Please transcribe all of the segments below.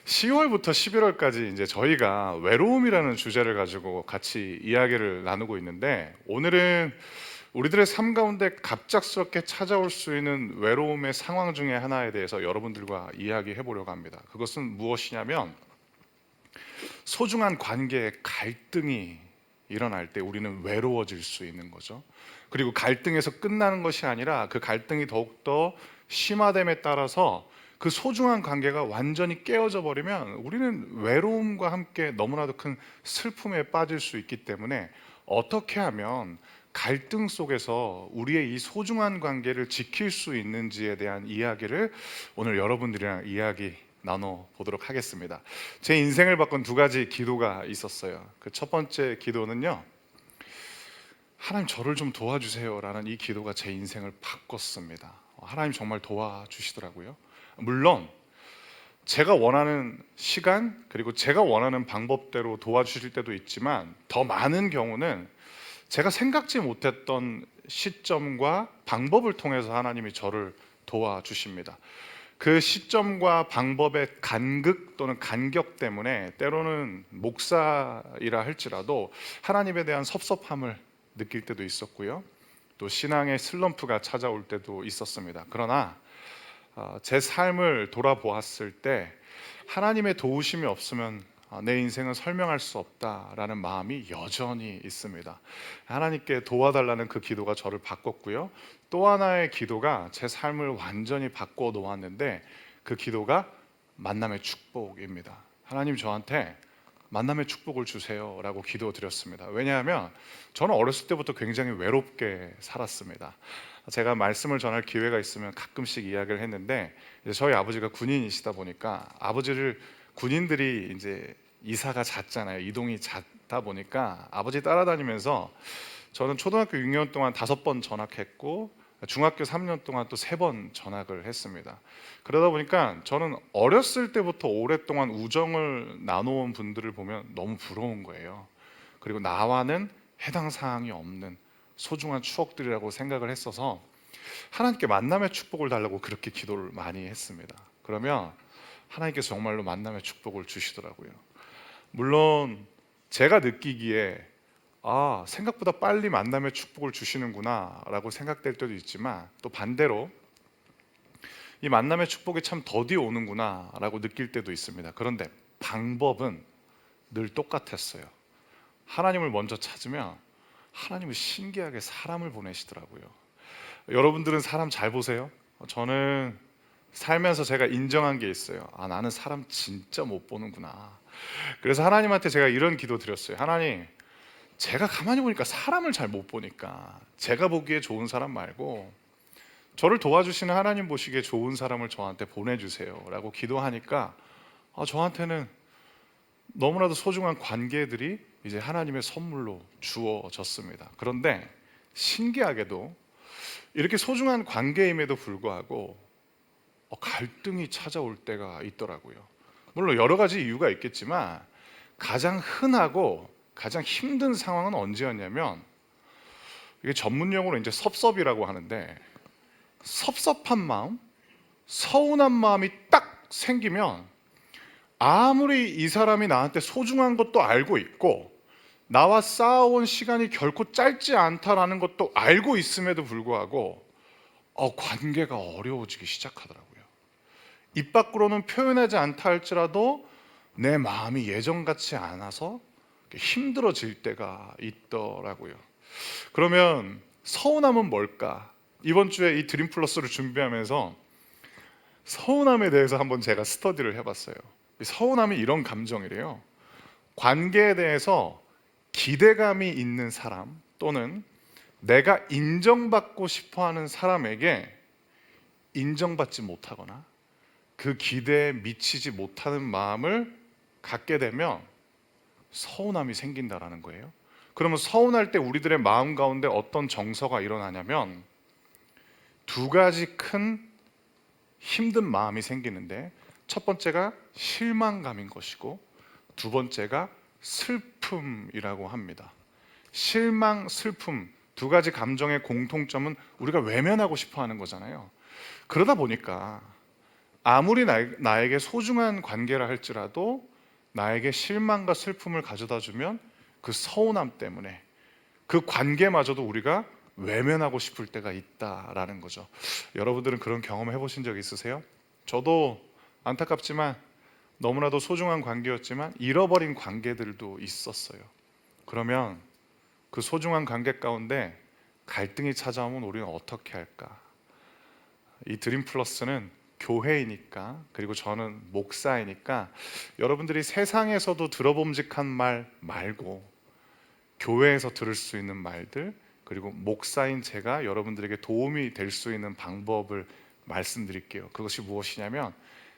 10월부터 11월까지 이제 저희가 외로움이라는 주제를 가지고 같이 이야기를 나누고 있는데, 오늘은 우리들의 삶 가운데 갑작스럽게 찾아올 수 있는 외로움의 상황 중에 하나에 대해서 여러분들과 이야기해 보려고 합니다. 그것은 무엇이냐면, 소중한 관계에 갈등이 일어날 때 우리는 외로워질 수 있는 거죠. 그리고 갈등에서 끝나는 것이 아니라 그 갈등이 더욱더 심화됨에 따라서 그 소중한 관계가 완전히 깨어져 버리면 우리는 외로움과 함께 너무나도 큰 슬픔에 빠질 수 있기 때문에, 어떻게 하면 갈등 속에서 우리의 이 소중한 관계를 지킬 수 있는지에 대한 이야기를 오늘 여러분들이랑 이야기 나눠 보도록 하겠습니다. 제 인생을 바꾼 두 가지 기도가 있었어요. 그 첫 번째 기도는요, 하나님 저를 좀 도와주세요 라는 이 기도가 제 인생을 바꿨습니다. 하나님 정말 도와주시더라고요. 물론 제가 원하는 시간 그리고 제가 원하는 방법대로 도와주실 때도 있지만, 더 많은 경우는 제가 생각지 못했던 시점과 방법을 통해서 하나님이 저를 도와주십니다. 그 시점과 방법의 간극 또는 간격 때문에 때로는 목사이라 할지라도 하나님에 대한 섭섭함을 느낄 때도 있었고요, 또 신앙의 슬럼프가 찾아올 때도 있었습니다. 그러나 제 삶을 돌아보았을 때 하나님의 도우심이 없으면 내 인생은 설명할 수 없다라는 마음이 여전히 있습니다. 하나님께 도와달라는 그 기도가 저를 바꿨고요, 또 하나의 기도가 제 삶을 완전히 바꿔 놓았는데, 그 기도가 만남의 축복입니다. 하나님 저한테 만남의 축복을 주세요 라고 기도드렸습니다. 왜냐하면 저는 어렸을 때부터 굉장히 외롭게 살았습니다. 제가 말씀을 전할 기회가 있으면 가끔씩 이야기를 했는데, 이제 저희 아버지가 군인이시다 보니까, 아버지를 군인들이 이제 이사가 잦잖아요. 이동이 잦다 보니까 아버지 따라다니면서 저는 초등학교 6년 동안 5번 전학했고, 중학교 3년 동안 또 3번 전학을 했습니다. 그러다 보니까 저는 어렸을 때부터 오랫동안 우정을 나눠온 분들을 보면 너무 부러운 거예요. 그리고 나와는 해당 사항이 없는 소중한 추억들이라고 생각을 했어서 하나님께 만남의 축복을 달라고 그렇게 기도를 많이 했습니다. 그러면 하나님께서 정말로 만남의 축복을 주시더라고요. 물론 제가 느끼기에 생각보다 빨리 만남의 축복을 주시는구나 라고 생각될 때도 있지만, 또 반대로 이 만남의 축복이 참 더디 오는구나 라고 느낄 때도 있습니다. 그런데 방법은 늘 똑같았어요. 하나님을 먼저 찾으면 하나님은 신기하게 사람을 보내시더라고요. 여러분들은 사람 잘 보세요? 저는 살면서 제가 인정한 게 있어요. 나는 사람 진짜 못 보는구나. 그래서 하나님한테 제가 이런 기도 드렸어요. 하나님, 제가 가만히 보니까 사람을 잘 못 보니까 제가 보기에 좋은 사람 말고 저를 도와주시는 하나님 보시기에 좋은 사람을 저한테 보내주세요 라고 기도하니까, 저한테는 너무나도 소중한 관계들이 이제 하나님의 선물로 주어졌습니다. 그런데 신기하게도 이렇게 소중한 관계임에도 불구하고 갈등이 찾아올 때가 있더라고요. 물론 여러 가지 이유가 있겠지만, 가장 흔하고 가장 힘든 상황은 언제였냐면, 이게 전문 용어로 이제 섭섭이라고 하는데, 섭섭한 마음, 서운한 마음이 딱 생기면 아무리 이 사람이 나한테 소중한 것도 알고 있고 나와 쌓아온 시간이 결코 짧지 않다라는 것도 알고 있음에도 불구하고 관계가 어려워지기 시작하더라고요. 입 밖으로는 표현하지 않다 할지라도 내 마음이 예전 같지 않아서 힘들어질 때가 있더라고요. 그러면 서운함은 뭘까? 이번 주에 이 드림 플러스를 준비하면서 서운함에 대해서 한번 제가 스터디를 해봤어요. 서운함이 이런 감정이래요. 관계에 대해서 기대감이 있는 사람, 또는 내가 인정받고 싶어하는 사람에게 인정받지 못하거나 그 기대에 미치지 못하는 마음을 갖게 되면 서운함이 생긴다라는 거예요. 그러면 서운할 때 우리들의 마음 가운데 어떤 정서가 일어나냐면, 두 가지 큰 힘든 마음이 생기는데, 첫 번째가 실망감인 것이고, 두 번째가 슬픔이라고 합니다. 실망, 슬픔 두 가지 감정의 공통점은 우리가 외면하고 싶어 하는 거잖아요. 그러다 보니까 아무리 나에게 소중한 관계라 할지라도 나에게 실망과 슬픔을 가져다 주면 그 서운함 때문에 그 관계마저도 우리가 외면하고 싶을 때가 있다라는 거죠. 여러분들은 그런 경험 해보신 적 있으세요? 저도 안타깝지만 너무나도 소중한 관계였지만 잃어버린 관계들도 있었어요. 그러면 그 소중한 관계 가운데 갈등이 찾아오면 우리는 어떻게 할까? 이 드림 플러스는 교회이니까, 그리고 저는 목사이니까 여러분들이 세상에서도 들어봄직한 말 말고 교회에서 들을 수 있는 말들, 그리고 목사인 제가 여러분들에게 도움이 될 수 있는 방법을 말씀드릴게요. 그것이 무엇이냐면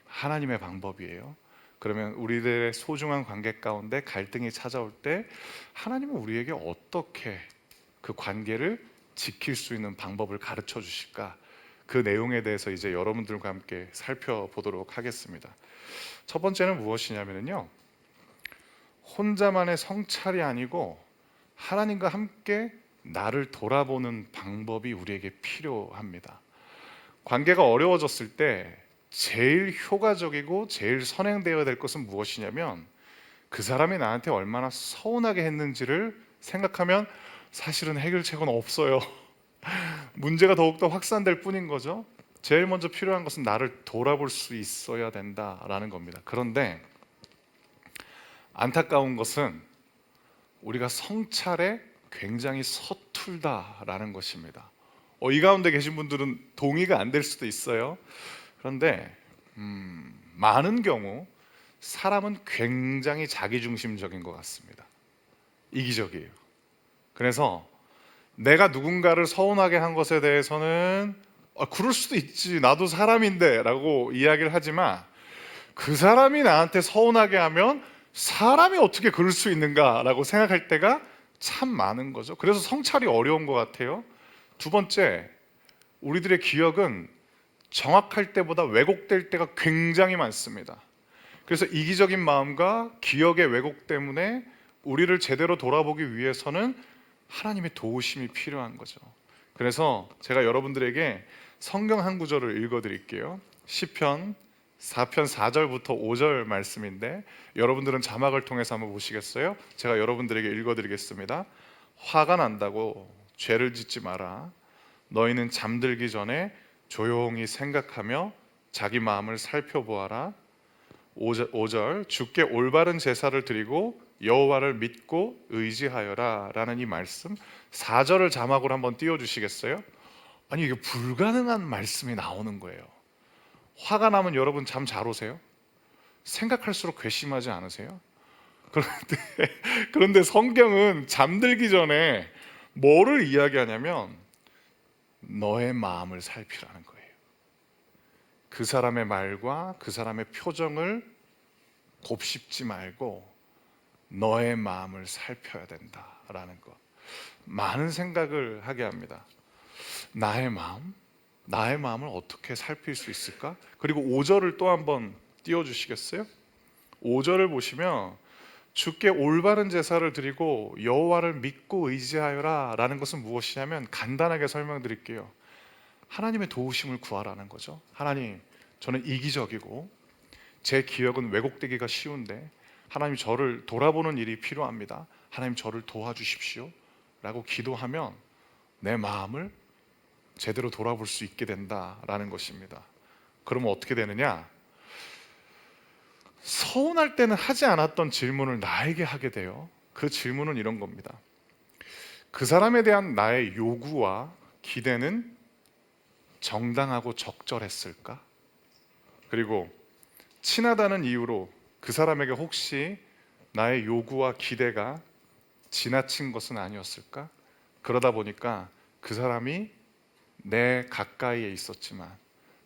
하나님의 방법이에요. 그러면 우리들의 소중한 관계 가운데 갈등이 찾아올 때 하나님은 우리에게 어떻게 그 관계를 지킬 수 있는 방법을 가르쳐 주실까? 그 내용에 대해서 이제 여러분들과 함께 살펴보도록 하겠습니다. 첫 번째는 무엇이냐면요, 혼자만의 성찰이 아니고 하나님과 함께 나를 돌아보는 방법이 우리에게 필요합니다. 관계가 어려워졌을 때 제일 효과적이고 제일 선행되어야 될 것은 무엇이냐면 그 사람이 나한테 얼마나 서운하게 했는지를 생각하면 사실은 해결책은 없어요. 문제가 더욱더 확산될 뿐인 거죠. 제일 먼저 필요한 것은 나를 돌아볼 수 있어야 된다라는 겁니다. 그런데 안타까운 것은 우리가 성찰에 굉장히 서툴다라는 것입니다. 이 가운데 계신 분들은 동의가 안 될 수도 있어요. 그런데 많은 경우 사람은 굉장히 자기중심적인 것 같습니다. 이기적이에요. 그래서 내가 누군가를 서운하게 한 것에 대해서는 그럴 수도 있지, 나도 사람인데 라고 이야기를 하지만 그 사람이 나한테 서운하게 하면 사람이 어떻게 그럴 수 있는가 라고 생각할 때가 참 많은 거죠. 그래서 성찰이 어려운 것 같아요. 두 번째, 우리들의 기억은 정확할 때보다 왜곡될 때가 굉장히 많습니다. 그래서 이기적인 마음과 기억의 왜곡 때문에 우리를 제대로 돌아보기 위해서는 하나님의 도우심이 필요한 거죠. 그래서 제가 여러분들에게 성경 한 구절을 읽어드릴게요. 시편 4편 4절부터 5절 말씀인데 여러분들은 자막을 통해서 한번 보시겠어요? 제가 여러분들에게 읽어드리겠습니다. 화가 난다고 죄를 짓지 마라. 너희는 잠들기 전에 조용히 생각하며 자기 마음을 살펴보아라. 5절 주께 올바른 제사를 드리고 여호와를 믿고 의지하여라 라는 이 말씀, 4절을 자막으로 한번 띄워주시겠어요? 아니, 이게 불가능한 말씀이 나오는 거예요. 화가 나면 여러분 잠 잘 오세요? 생각할수록 괘씸하지 않으세요? 그런데 성경은 잠들기 전에 뭐를 이야기하냐면 너의 마음을 살피라는 거예요. 그 사람의 말과 그 사람의 표정을 곱씹지 말고 너의 마음을 살펴야 된다라는 것. 많은 생각을 하게 합니다. 나의 마음? 나의 마음을 어떻게 살필 수 있을까? 그리고 5절을 또 한번 띄워주시겠어요? 5절을 보시면 주께 올바른 제사를 드리고 여호와를 믿고 의지하여라 라는 것은 무엇이냐면 간단하게 설명드릴게요. 하나님의 도우심을 구하라는 거죠. 하나님, 저는 이기적이고 제 기억은 왜곡되기가 쉬운데 하나님, 저를 돌아보는 일이 필요합니다. 하나님, 저를 도와주십시오 라고 기도하면 내 마음을 제대로 돌아볼 수 있게 된다라는 것입니다. 그러면 어떻게 되느냐? 서운할 때는 하지 않았던 질문을 나에게 하게 돼요. 그 질문은 이런 겁니다. 그 사람에 대한 나의 요구와 기대는 정당하고 적절했을까? 그리고 친하다는 이유로 그 사람에게 혹시 나의 요구와 기대가 지나친 것은 아니었을까? 그러다 보니까 그 사람이 내 가까이에 있었지만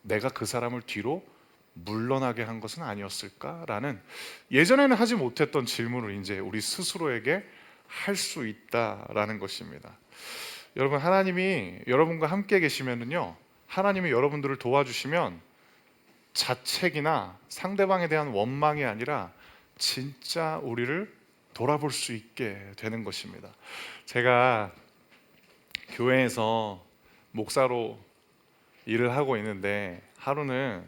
내가 그 사람을 뒤로 물러나게 한 것은 아니었을까라는, 예전에는 하지 못했던 질문을 이제 우리 스스로에게 할 수 있다라는 것입니다. 여러분, 하나님이 여러분과 함께 계시면은요, 하나님이 여러분들을 도와주시면 자책이나 상대방에 대한 원망이 아니라 진짜 우리를 돌아볼 수 있게 되는 것입니다. 제가 교회에서 목사로 일을 하고 있는데 하루는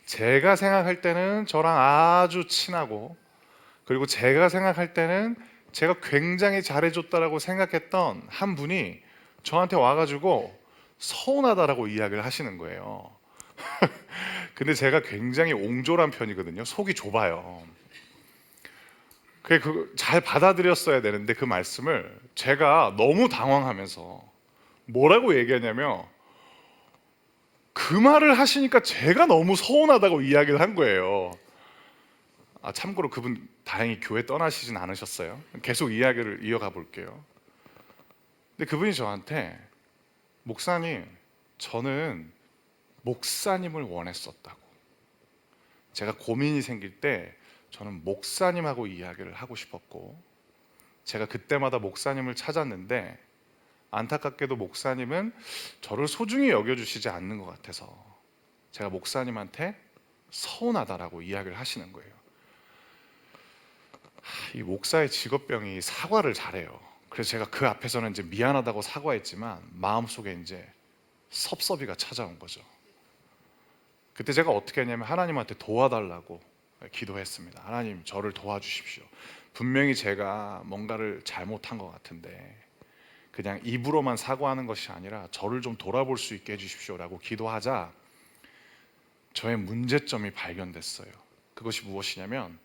제가 생각할 때는 저랑 아주 친하고, 그리고 제가 생각할 때는 제가 굉장히 잘해줬다라고 생각했던 한 분이 저한테 와가지고 서운하다라고 이야기를 하시는 거예요. 근데 제가 굉장히 옹졸한 편이거든요. 속이 좁아요. 잘 받아들였어야 되는데 그 말씀을 제가 너무 당황하면서 뭐라고 얘기하냐면, 그 말을 하시니까 제가 너무 서운하다고 이야기를 한 거예요. 참고로 그분 다행히 교회 떠나시진 않으셨어요. 계속 이야기를 이어가 볼게요. 근데 그분이 저한테, 목사님, 저는 목사님을 원했었다고. 제가 고민이 생길 때 저는 목사님하고 이야기를 하고 싶었고, 제가 그때마다 목사님을 찾았는데 안타깝게도 목사님은 저를 소중히 여겨주시지 않는 것 같아서 제가 목사님한테 서운하다라고 이야기를 하시는 거예요. 이 목사의 직업병이 사과를 잘해요. 그래서 제가 그 앞에서는 이제 미안하다고 사과했지만 마음속에 이제 섭섭이가 찾아온 거죠. 그때 제가 어떻게 했냐면 하나님한테 도와달라고 기도했습니다. 하나님, 저를 도와주십시오. 분명히 제가 뭔가를 잘못한 것 같은데 그냥 입으로만 사과하는 것이 아니라 저를 좀 돌아볼 수 있게 해주십시오라고 기도하자 저의 문제점이 발견됐어요. 그것이 무엇이냐면,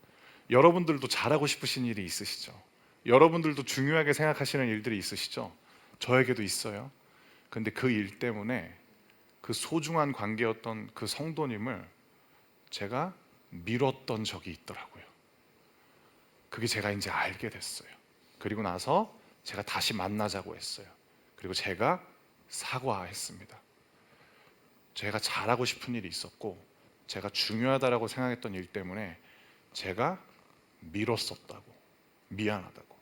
여러분들도 잘하고 싶으신 일이 있으시죠? 여러분들도 중요하게 생각하시는 일들이 있으시죠? 저에게도 있어요. 근데 그 일 때문에 그 소중한 관계였던 그 성도님을 제가 미뤘던 적이 있더라고요. 그게 제가 이제 알게 됐어요. 그리고 나서 제가 다시 만나자고 했어요. 그리고 제가 사과했습니다. 제가 잘하고 싶은 일이 있었고 제가 중요하다라고 생각했던 일 때문에 제가 미뤘었다고, 미안하다고.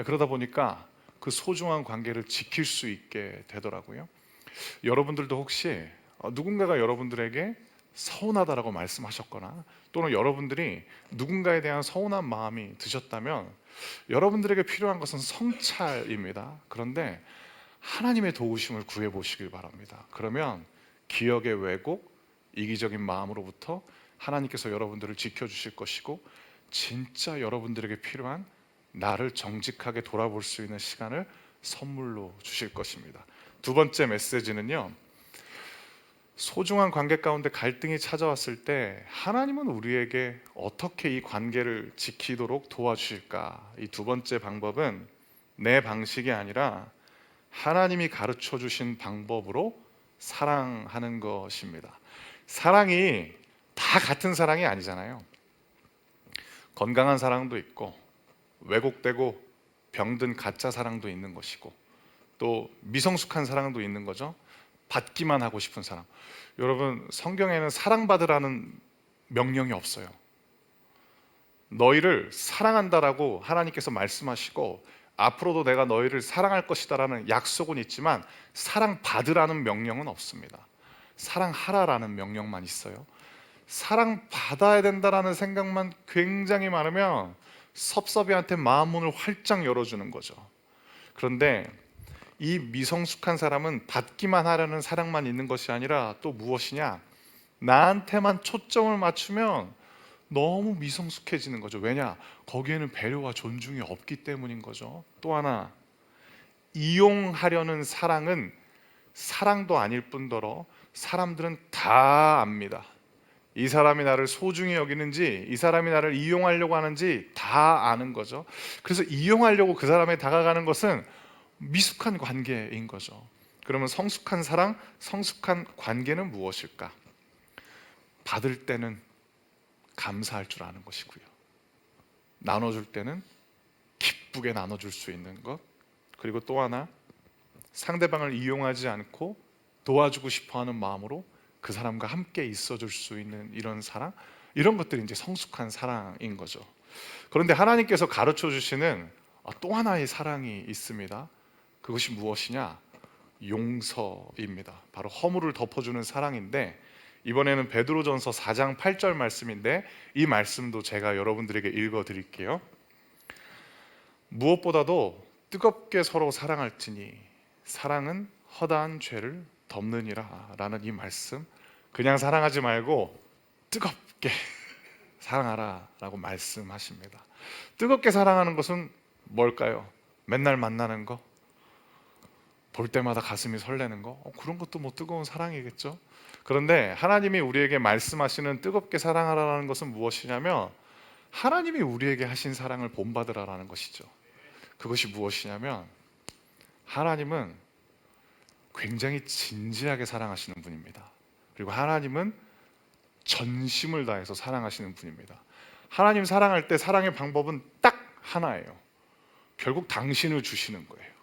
그러다 보니까 그 소중한 관계를 지킬 수 있게 되더라고요. 여러분들도 혹시 누군가가 여러분들에게 서운하다라고 말씀하셨거나 또는 여러분들이 누군가에 대한 서운한 마음이 드셨다면 여러분들에게 필요한 것은 성찰입니다. 그런데 하나님의 도우심을 구해 보시길 바랍니다. 그러면 기억의 왜곡, 이기적인 마음으로부터 하나님께서 여러분들을 지켜주실 것이고, 진짜 여러분들에게 필요한 나를 정직하게 돌아볼 수 있는 시간을 선물로 주실 것입니다. 두 번째 메시지는요, 소중한 관계 가운데 갈등이 찾아왔을 때 하나님은 우리에게 어떻게 이 관계를 지키도록 도와주실까? 이 두 번째 방법은 내 방식이 아니라 하나님이 가르쳐 주신 방법으로 사랑하는 것입니다. 사랑이 다 같은 사랑이 아니잖아요. 건강한 사랑도 있고 왜곡되고 병든 가짜 사랑도 있는 것이고, 또 미성숙한 사랑도 있는 거죠. 받기만 하고 싶은 사랑. 여러분, 성경에는 사랑받으라는 명령이 없어요. 너희를 사랑한다라고 하나님께서 말씀하시고 앞으로도 내가 너희를 사랑할 것이다라는 약속은 있지만 사랑받으라는 명령은 없습니다. 사랑하라라는 명령만 있어요. 사랑받아야 된다라는 생각만 굉장히 많으면 섭섭이한테 마음 문을 활짝 열어주는 거죠. 그런데 이 미성숙한 사람은 받기만 하려는 사랑만 있는 것이 아니라 또 무엇이냐? 나한테만 초점을 맞추면 너무 미성숙해지는 거죠. 왜냐? 거기에는 배려와 존중이 없기 때문인 거죠. 또 하나, 이용하려는 사랑은 사랑도 아닐 뿐더러 사람들은 다 압니다. 이 사람이 나를 소중히 여기는지, 이 사람이 나를 이용하려고 하는지 다 아는 거죠. 그래서 이용하려고 그 사람에 다가가는 것은 미숙한 관계인 거죠. 그러면 성숙한 사랑, 성숙한 관계는 무엇일까? 받을 때는 감사할 줄 아는 것이고요, 나눠줄 때는 기쁘게 나눠줄 수 있는 것, 그리고 또 하나, 상대방을 이용하지 않고 도와주고 싶어하는 마음으로 그 사람과 함께 있어줄 수 있는 이런 사랑, 이런 것들이 이제 성숙한 사랑인 거죠. 그런데 하나님께서 가르쳐 주시는 또 하나의 사랑이 있습니다. 그것이 무엇이냐? 용서입니다. 바로 허물을 덮어주는 사랑인데, 이번에는 베드로전서 4장 8절 말씀인데 이 말씀도 제가 여러분들에게 읽어 드릴게요. 무엇보다도 뜨겁게 서로 사랑할지니 사랑은 허다한 죄를 덮느니라 라는 이 말씀, 그냥 사랑하지 말고 뜨겁게 사랑하라라고 말씀하십니다. 뜨겁게 사랑하는 것은 뭘까요? 맨날 만나는 거? 볼 때마다 가슴이 설레는 거? 그런 것도 뭐 뜨거운 사랑이겠죠. 그런데 하나님이 우리에게 말씀하시는 뜨겁게 사랑하라는 것은 무엇이냐면 하나님이 우리에게 하신 사랑을 본받으라라는 것이죠. 그것이 무엇이냐면 하나님은 굉장히 진지하게 사랑하시는 분입니다. 그리고 하나님은 전심을 다해서 사랑하시는 분입니다. 하나님 사랑할 때 사랑의 방법은 딱 하나예요. 결국 당신을 주시는 거예요.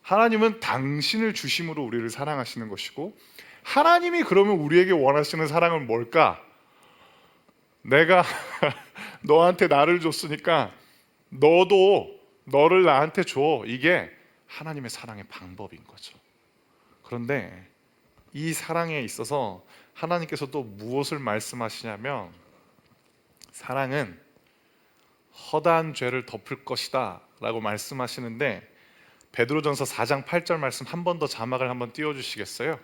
하나님은 당신을 주심으로 우리를 사랑하시는 것이고, 하나님이 그러면 우리에게 원하시는 사랑은 뭘까? 내가 너한테 나를 줬으니까 너도 너를 나한테 줘. 이게 하나님의 사랑의 방법인 거죠. 그런데 이 사랑에 있어서 하나님께서 또 무엇을 말씀하시냐면 사랑은 허다한 죄를 덮을 것이다 라고 말씀하시는데, 베드로전서 4장 8절 말씀 한 번 더 자막을 한번 띄워주시겠어요?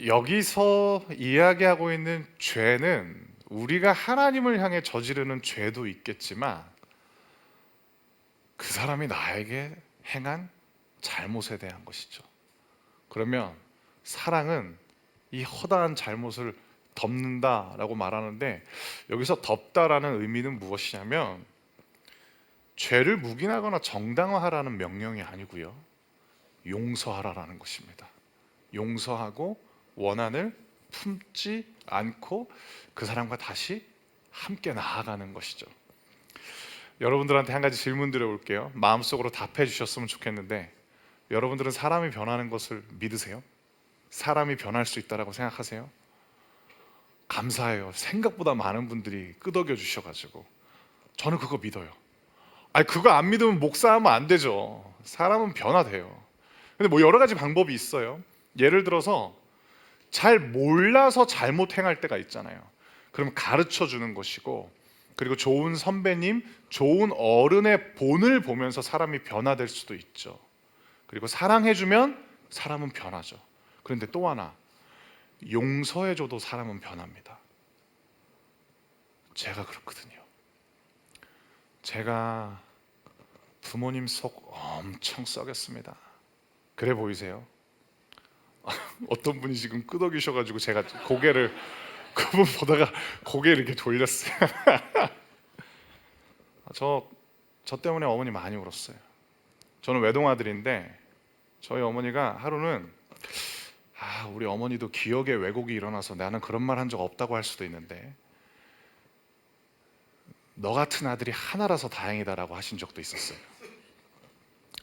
여기서 이야기하고 있는 죄는 우리가 하나님을 향해 저지르는 죄도 있겠지만 그 사람이 나에게 행한 잘못에 대한 것이죠. 그러면 사랑은 이 허다한 잘못을 덮는다라고 말하는데, 여기서 덮다라는 의미는 무엇이냐면 죄를 묵인하거나 정당화하라는 명령이 아니고요, 용서하라라는 것입니다. 용서하고 원한을 품지 않고 그 사람과 다시 함께 나아가는 것이죠. 여러분들한테 한 가지 질문 드려볼게요. 마음속으로 답해 주셨으면 좋겠는데, 여러분들은 사람이 변하는 것을 믿으세요? 사람이 변할 수 있다고 생각하세요? 감사해요. 생각보다 많은 분들이 끄덕여 주셔가지고 저는 그거 믿어요. 아니, 그거 안 믿으면 목사하면 안 되죠. 사람은 변화돼요. 근데 뭐 여러 가지 방법이 있어요. 예를 들어서 잘 몰라서 잘못 행할 때가 있잖아요. 그럼 가르쳐 주는 것이고, 그리고 좋은 선배님, 좋은 어른의 본을 보면서 사람이 변화될 수도 있죠. 그리고 사랑해주면 사람은 변하죠. 그런데 또 하나, 용서해줘도 사람은 변합니다. 제가 그렇거든요. 제가 부모님 속 엄청 썩였습니다. 그래 보이세요? 어떤 분이 지금 끄덕이셔가지고 제가 고개를 그분 보다가 고개를 이렇게 돌렸어요. 저 때문에 어머니 많이 울었어요. 저는 외동아들인데 저희 어머니가 하루는 우리 어머니도 기억에 왜곡이 일어나서 나는 그런 말 한 적 없다고 할 수도 있는데 너 같은 아들이 하나라서 다행이다라고 하신 적도 있었어요.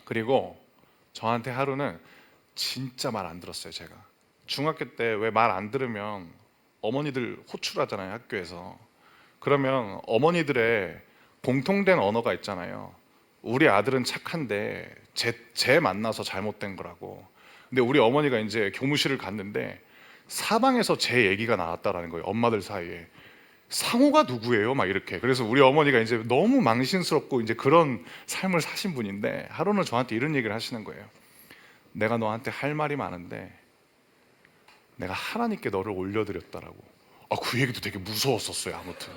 그리고 저한테 하루는 진짜 말 안 들었어요. 제가 중학교 때 왜 말 안 들으면 어머니들 호출하잖아요, 학교에서. 그러면 어머니들의 공통된 언어가 있잖아요. 우리 아들은 착한데 쟤 만나서 잘못된 거라고. 근데 우리 어머니가 이제 교무실을 갔는데 사방에서 제 얘기가 나왔다라는 거예요. 엄마들 사이에. 상호가 누구예요? 막 이렇게. 그래서 우리 어머니가 이제 너무 망신스럽고 이제 그런 삶을 사신 분인데 하루는 저한테 이런 얘기를 하시는 거예요. 내가 너한테 할 말이 많은데 내가 하나님께 너를 올려드렸다라고. 그 얘기도 되게 무서웠었어요. 아무튼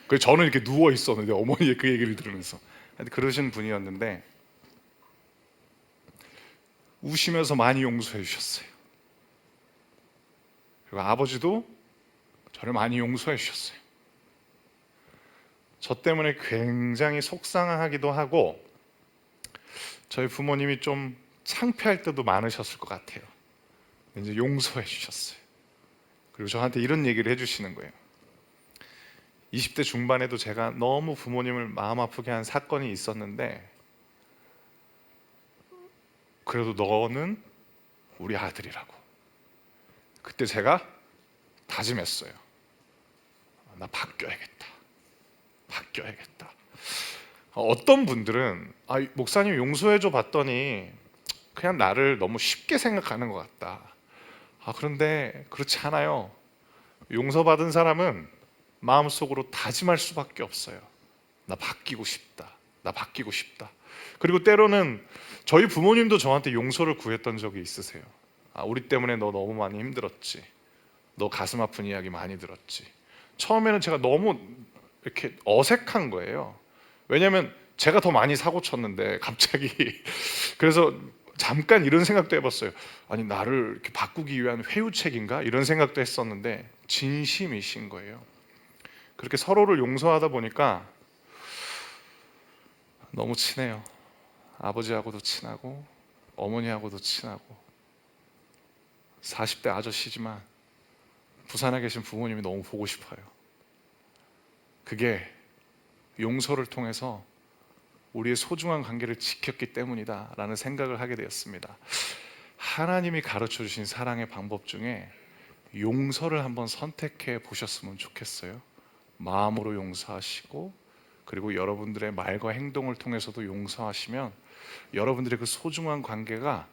그래서 저는 이렇게 누워 있었는데 어머니의 그 얘기를 들으면서 그러신 분이었는데 우시면서 많이 용서해 주셨어요. 그리고 아버지도 저를 많이 용서해 주셨어요. 저 때문에 굉장히 속상하기도 하고 저희 부모님이 좀 창피할 때도 많으셨을 것 같아요. 이제 용서해 주셨어요. 그리고 저한테 이런 얘기를 해주시는 거예요. 20대 중반에도 제가 너무 부모님을 마음 아프게 한 사건이 있었는데 그래도 너는 우리 아들이라고. 그때 제가 다짐했어요. 나 바뀌어야겠다. 어떤 분들은 목사님 용서해줘 봤더니 그냥 나를 너무 쉽게 생각하는 것 같다. 그런데 그렇지 않아요. 용서받은 사람은 마음속으로 다짐할 수밖에 없어요. 나 바뀌고 싶다. 그리고 때로는 저희 부모님도 저한테 용서를 구했던 적이 있으세요. 우리 때문에 너 너무 많이 힘들었지. 너 가슴 아픈 이야기 많이 들었지. 처음에는 제가 너무 이렇게 어색한 거예요. 왜냐하면 제가 더 많이 사고 쳤는데 갑자기 그래서 잠깐 이런 생각도 해봤어요. 아니 나를 이렇게 바꾸기 위한 회유책인가 이런 생각도 했었는데 진심이신 거예요. 그렇게 서로를 용서하다 보니까 너무 친해요. 아버지하고도 친하고 어머니하고도 친하고 40대 아저씨지만 부산에 계신 부모님이 너무 보고 싶어요. 그게 용서를 통해서 우리의 소중한 관계를 지켰기 때문이다 라는 생각을 하게 되었습니다. 하나님이 가르쳐 주신 사랑의 방법 중에 용서를 한번 선택해 보셨으면 좋겠어요. 마음으로 용서하시고 그리고 여러분들의 말과 행동을 통해서도 용서하시면 여러분들의 그 소중한 관계가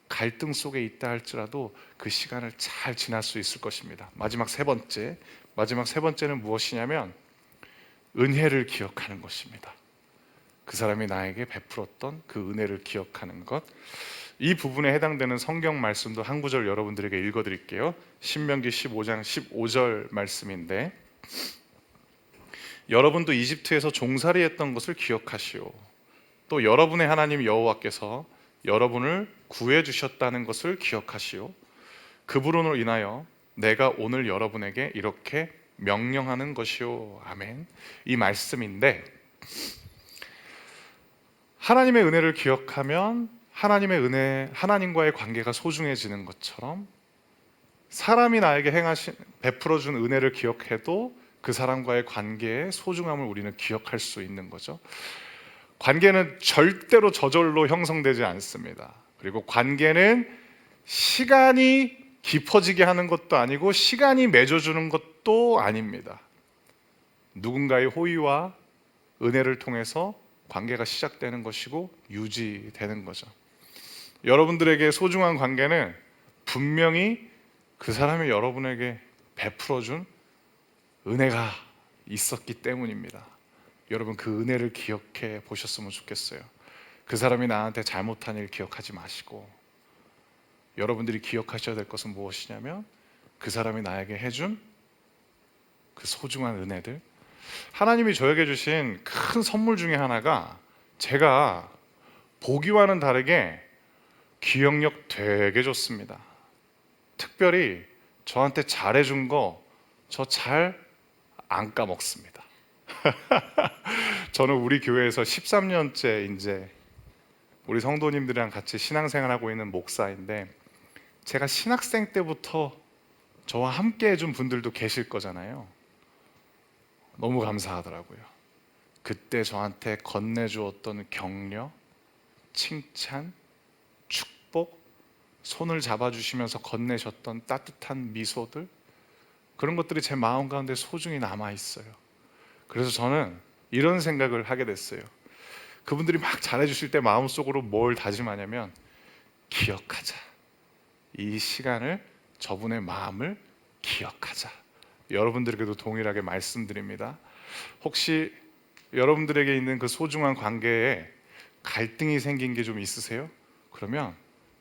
갈등 속에 있다 할지라도 그 시간을 잘 지날 수 있을 것입니다. 마지막 세 번째는 무엇이냐면 은혜를 기억하는 것입니다. 그 사람이 나에게 베풀었던 그 은혜를 기억하는 것. 이 부분에 해당되는 성경 말씀도 한 구절 여러분들에게 읽어드릴게요. 신명기 15장 15절 말씀인데 여러분도 이집트에서 종살이했던 것을 기억하시오. 또 여러분의 하나님 여호와께서 여러분을 구해 주셨다는 것을 기억하시오. 그분으로 인하여 내가 오늘 여러분에게 이렇게 명령하는 것이오. 아멘. 이 말씀인데 하나님의 은혜를 기억하면 하나님의 은혜, 하나님과의 관계가 소중해지는 것처럼 사람이 나에게 베풀어 준 은혜를 기억해도 그 사람과의 관계의 소중함을 우리는 기억할 수 있는 거죠. 관계는 절대로 저절로 형성되지 않습니다. 그리고 관계는 시간이 깊어지게 하는 것도 아니고 시간이 맺어주는 것도 아닙니다. 누군가의 호의와 은혜를 통해서 관계가 시작되는 것이고 유지되는 거죠. 여러분들에게 소중한 관계는 분명히 그 사람이 여러분에게 베풀어준 은혜가 있었기 때문입니다. 여러분 그 은혜를 기억해 보셨으면 좋겠어요. 그 사람이 나한테 잘못한 일 기억하지 마시고 여러분들이 기억하셔야 될 것은 무엇이냐면 그 사람이 나에게 해준 그 소중한 은혜들. 하나님이 저에게 주신 큰 선물 중에 하나가 제가 보기와는 다르게 기억력 되게 좋습니다. 특별히 저한테 잘해준 거 저 잘 안 까먹습니다. 저는 우리 교회에서 13년째 이제 우리 성도님들이랑 같이 신앙생활하고 있는 목사인데 제가 신학생 때부터 저와 함께 해준 분들도 계실 거잖아요. 너무 감사하더라고요. 그때 저한테 건네주었던 격려, 칭찬, 축복, 손을 잡아주시면서 건네셨던 따뜻한 미소들, 그런 것들이 제 마음 가운데 소중히 남아있어요. 그래서 저는 이런 생각을 하게 됐어요. 그분들이 막 잘해주실 때 마음속으로 뭘 다짐하냐면 기억하자. 이 시간을, 저분의 마음을 기억하자. 여러분들에게도 동일하게 말씀드립니다. 혹시 여러분들에게 있는 그 소중한 관계에 갈등이 생긴 게 좀 있으세요? 그러면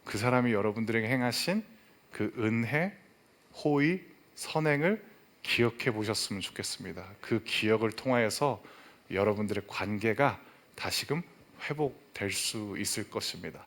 그 사람이 여러분들에게 행하신 그 은혜, 호의, 선행을 기억해 보셨으면 좋겠습니다. 그 기억을 통하여서 여러분들의 관계가 다시금 회복될 수 있을 것입니다.